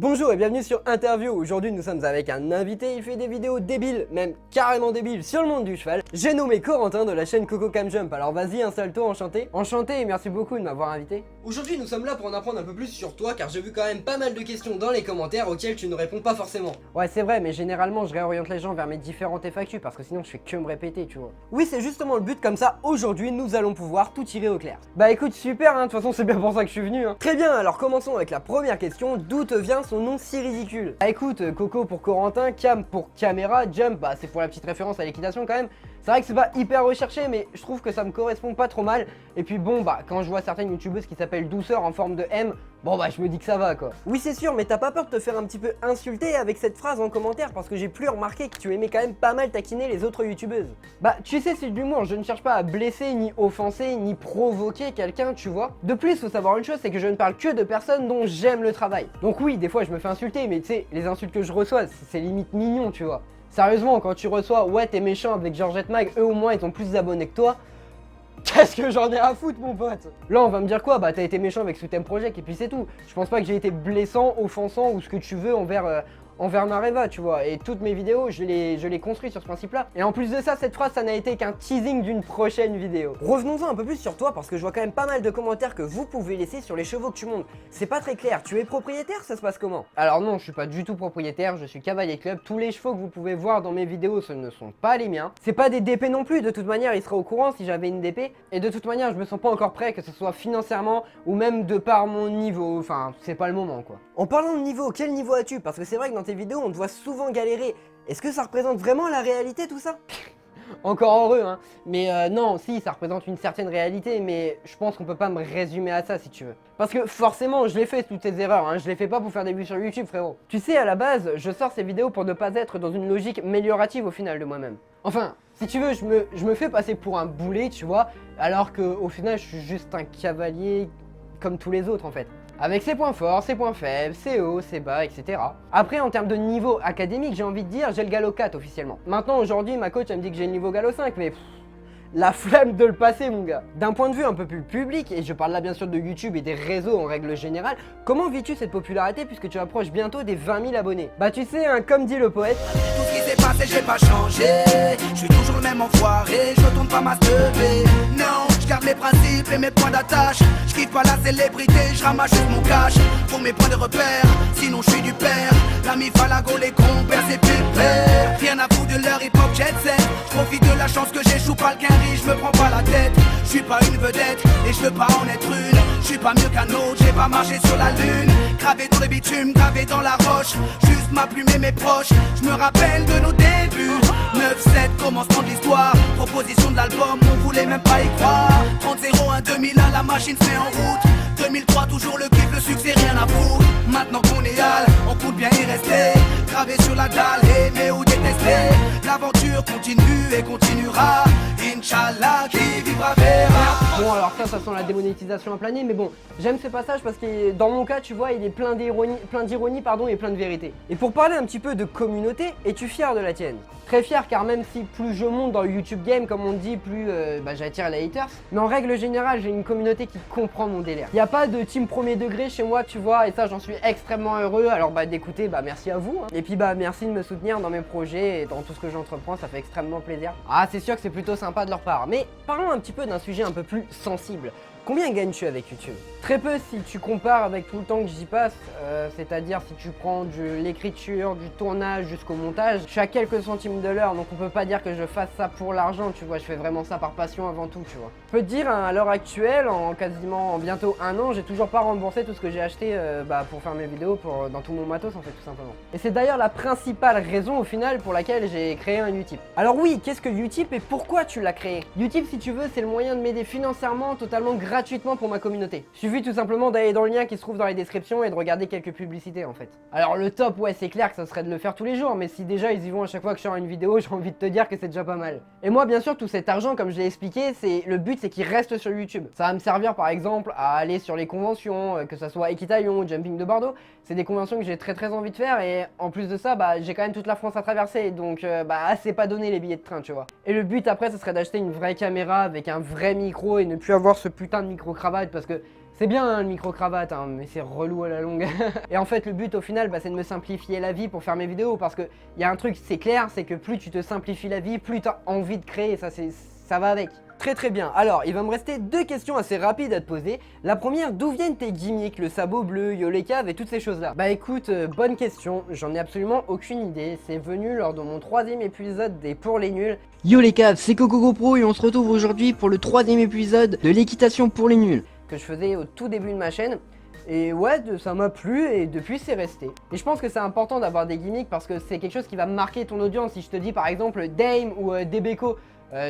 Bonjour et bienvenue sur Interview. Aujourd'hui nous sommes avec un invité, il fait des vidéos débiles, même carrément débiles sur le monde du cheval. J'ai nommé Corentin de la chaîne Coco Cam Jump, alors vas-y installe-toi, enchanté. Enchanté et merci beaucoup de m'avoir invité. Aujourd'hui nous sommes là pour en apprendre un peu plus sur toi car j'ai vu quand même pas mal de questions dans les commentaires auxquelles tu ne réponds pas forcément. Ouais c'est vrai mais généralement je réoriente les gens vers mes différentes FAQ parce que sinon je fais que me répéter tu vois. Oui c'est justement le but, comme ça aujourd'hui nous allons pouvoir tout tirer au clair. Bah écoute super hein, de toute façon c'est bien pour ça que je suis venu hein. Très bien, alors commençons avec la première question, d'où te vient son nom si ridicule? Bah écoute, Coco pour Corentin, Cam pour caméra, Jump bah c'est pour la petite référence à l'équitation quand même. C'est vrai que c'est pas hyper recherché mais je trouve que ça me correspond pas trop mal. Et puis bon bah quand je vois certaines youtubeuses qui s'appellent douceur en forme de M, bon bah je me dis que ça va quoi. Oui c'est sûr mais t'as pas peur de te faire un petit peu insulter avec cette phrase en commentaire parce que j'ai pu remarquer que tu aimais quand même pas mal taquiner les autres youtubeuses. Bah tu sais c'est de l'humour, je ne cherche pas à blesser ni offenser ni provoquer quelqu'un tu vois. De plus faut savoir une chose, c'est que je ne parle que de personnes dont j'aime le travail. Donc oui des fois je me fais insulter mais tu sais les insultes que je reçois c'est limite mignon tu vois. Sérieusement quand tu reçois ouais t'es méchant avec Georgette Mag, eux au moins ils ont plus d'abonnés que toi. Qu'est-ce que j'en ai à foutre mon pote? Là on va me dire quoi? Bah t'as été méchant avec Sweet Project et puis c'est tout. Je pense pas que j'ai été blessant, offensant ou ce que tu veux envers Nareva tu vois. Et toutes mes vidéos je les construis sur ce principe là. Et en plus de ça cette phrase ça n'a été qu'un teasing d'une prochaine vidéo. Revenons-en un peu plus sur toi parce que je vois quand même pas mal de commentaires que vous pouvez laisser sur les chevaux que tu montes. C'est pas très clair, tu es propriétaire, ça se passe comment? Alors non je suis pas du tout propriétaire, je suis cavalier club. Tous les chevaux que vous pouvez voir dans mes vidéos ce ne sont pas les miens. C'est pas des DP non plus, de toute manière il sera au courant si j'avais une DP. Et de toute manière je me sens pas encore prêt que ce soit financièrement ou même de par mon niveau, enfin c'est pas le moment quoi. En parlant de niveau, quel niveau as-tu? Parce que c'est vrai que dans tes vidéos on te voit souvent galérer. Est-ce que ça représente vraiment la réalité tout ça? Encore heureux hein. Mais non si ça représente une certaine réalité mais je pense qu'on peut pas me résumer à ça si tu veux. Parce que forcément je l'ai fait toutes ces erreurs hein. Je les fais pas pour faire des vues sur YouTube frérot. Tu sais à la base je sors ces vidéos pour ne pas être dans une logique améliorative au final de moi-même. Enfin si tu veux je me fais passer pour un boulet tu vois. Alors que au final je suis juste un cavalier comme tous les autres en fait. Avec ses points forts, ses points faibles, ses hauts, ses bas, etc. Après, en termes de niveau académique, j'ai envie de dire, j'ai le galop 4 officiellement. Maintenant, aujourd'hui, ma coach, elle me dit que j'ai le niveau galop 5, mais la flemme de le passer, mon gars. D'un point de vue un peu plus public, et je parle là bien sûr de YouTube et des réseaux en règle générale, comment vis-tu cette popularité puisque tu approches bientôt des 20 000 abonnés? Bah tu sais, hein, comme dit le poète... Tout ce qui s'est passé, j'ai pas changé. Je suis toujours le même enfoiré, je retourne pas ma teubée. Non, je garde mes principes et mes points d'attache. Je quitte pas la célébrité, je ramasse juste mon cash pour mes points de repère, sinon je suis du père. L'ami Falago, les compères, c'est pépère. Rien à foutre de leur hip-hop jet set. Je profite de la chance que j'échoue pas le quinri, je me prends pas la tête. Je suis pas une vedette et je veux pas en être une. Je suis pas mieux qu'un autre, j'ai pas marché sur la lune. Gravé dans le bitume, gravé dans la roche. Juste ma plume et mes proches, je me rappelle de nos débuts. 9-7, commencement de l'histoire. Proposition de l'album, on voulait même pas y croire. 30-01, 2001, la machine se met en route. 2003, toujours le kiff, le succès, rien à foutre. Maintenant qu'on est hal, on compte bien y rester. Gravé sur la dalle, aimer ou détester. L'aventure continue et continuera. Inch'Allah, qui vivra verra. Bon alors ça sent la démonétisation à planer, mais bon, j'aime ce passage parce que dans mon cas, tu vois, il est plein d'ironie pardon, et plein de vérité. Et pour parler un petit peu de communauté, es-tu fier de la tienne? Très fier car même si plus je monte dans le YouTube game, comme on dit, plus j'attire les haters. Mais en règle générale, j'ai une communauté qui comprend mon délire. Il n'y a pas de team premier degré chez moi, tu vois, et ça j'en suis extrêmement heureux. Alors d'écouter, merci à vous. Hein. Et puis merci de me soutenir dans mes projets et dans tout ce que j'entreprends, ça fait extrêmement plaisir. Ah c'est sûr que c'est plutôt sympa de leur part. Mais parlons un petit peu d'un sujet un peu plus sensible. Combien gagnes-tu avec YouTube? Très peu si tu compares avec tout le temps que j'y passe, c'est-à-dire si tu prends de l'écriture, du tournage jusqu'au montage, je suis à quelques centimes de l'heure, donc on peut pas dire que je fasse ça pour l'argent, tu vois, je fais vraiment ça par passion avant tout, tu vois. Je peux te dire, à l'heure actuelle, en bientôt un an, j'ai toujours pas remboursé tout ce que j'ai acheté pour faire mes vidéos, dans tout mon matos en fait, tout simplement. Et c'est d'ailleurs la principale raison au final pour laquelle j'ai créé un Utip. Alors oui, qu'est-ce que Utip et pourquoi tu l'as créé? Utip, si tu veux, c'est le moyen de m'aider financièrement totalement gratuitement pour ma communauté. Il suffit tout simplement d'aller dans le lien qui se trouve dans les descriptions et de regarder quelques publicités en fait. Alors le top, ouais c'est clair que ça serait de le faire tous les jours, mais si déjà ils y vont à chaque fois que je sors une vidéo, j'ai envie de te dire que c'est déjà pas mal. Et moi bien sûr tout cet argent, comme je l'ai expliqué, le but c'est qu'il reste sur YouTube. Ça va me servir par exemple à aller sur les conventions, que ça soit Equitalion ou Jumping de Bordeaux. C'est des conventions que j'ai très envie de faire et en plus de ça, j'ai quand même toute la France à traverser, donc c'est pas donné les billets de train tu vois. Et le but après ce serait d'acheter une vraie caméra avec un vrai micro et ne plus avoir ce putain de micro-cravate parce que C'est bien hein, le micro-cravate, hein, mais c'est relou à la longue. Et en fait, le but au final, c'est de me simplifier la vie pour faire mes vidéos. Parce que y a un truc, c'est clair, c'est que plus tu te simplifies la vie, plus tu as envie de créer. Ça va avec. Très très bien. Alors, il va me rester 2 questions assez rapides à te poser. La première, d'où viennent tes gimmicks, le sabot bleu, yo les caves et toutes ces choses-là? Bah écoute, bonne question. J'en ai absolument aucune idée. C'est venu lors de mon 3e épisode des Pour les Nuls. Yo les caves, c'est Coco GoPro et on se retrouve aujourd'hui pour le 3e épisode de l'équitation pour les nuls. Que je faisais au tout début de ma chaîne. Et ouais, ça m'a plu et depuis c'est resté. Et je pense que c'est important d'avoir des gimmicks parce que c'est quelque chose qui va marquer ton audience. Si je te dis par exemple Dame ou Debeco,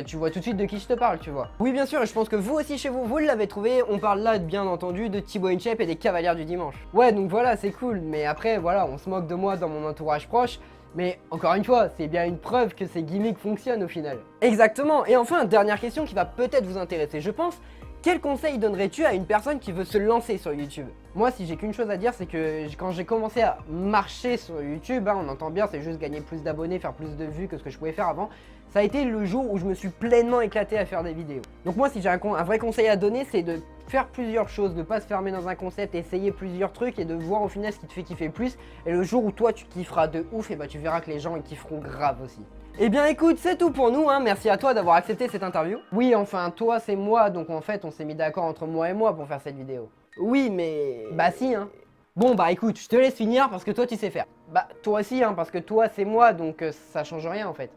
tu vois tout de suite de qui je te parle, tu vois. Oui bien sûr, et je pense que vous aussi chez vous, vous l'avez trouvé. On parle là bien entendu de Thibaut Inchep et des Cavalières du Dimanche. Ouais donc voilà, c'est cool, mais après voilà, on se moque de moi dans mon entourage proche. Mais encore une fois, c'est bien une preuve que ces gimmicks fonctionnent au final. Exactement, et enfin, dernière question qui va peut-être vous intéresser, je pense. Quel conseil donnerais-tu à une personne qui veut se lancer sur YouTube? Moi, si j'ai qu'une chose à dire, c'est que quand j'ai commencé à marcher sur YouTube, hein, on entend bien, c'est juste gagner plus d'abonnés, faire plus de vues que ce que je pouvais faire avant. Ça a été le jour où je me suis pleinement éclaté à faire des vidéos. Donc moi, si j'ai un vrai conseil à donner, c'est de faire plusieurs choses, de pas se fermer dans un concept, essayer plusieurs trucs et de voir au final ce qui te fait kiffer plus. Et le jour où toi, tu kifferas de ouf, et bah tu verras que les gens ils kifferont grave aussi. Eh bien écoute, c'est tout pour nous, hein. Merci à toi d'avoir accepté cette interview. Oui, enfin, toi c'est moi, donc en fait on s'est mis d'accord entre moi et moi pour faire cette vidéo. Oui, mais... Bah si, hein. Bon bah écoute, je te laisse finir parce que toi tu sais faire. Bah toi aussi, hein, parce que toi c'est moi, donc ça change rien en fait.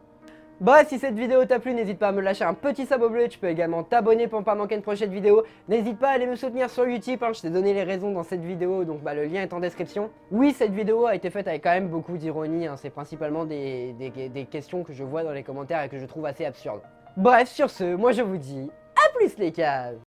Bah si cette vidéo t'a plu, n'hésite pas à me lâcher un petit sabot bleu, tu peux également t'abonner pour ne pas manquer une prochaine vidéo. N'hésite pas à aller me soutenir sur Utip, hein, je t'ai donné les raisons dans cette vidéo, donc bah le lien est en description. Oui, cette vidéo a été faite avec quand même beaucoup d'ironie, hein, c'est principalement des questions que je vois dans les commentaires et que je trouve assez absurdes. Bref, sur ce, moi je vous dis à plus les caves.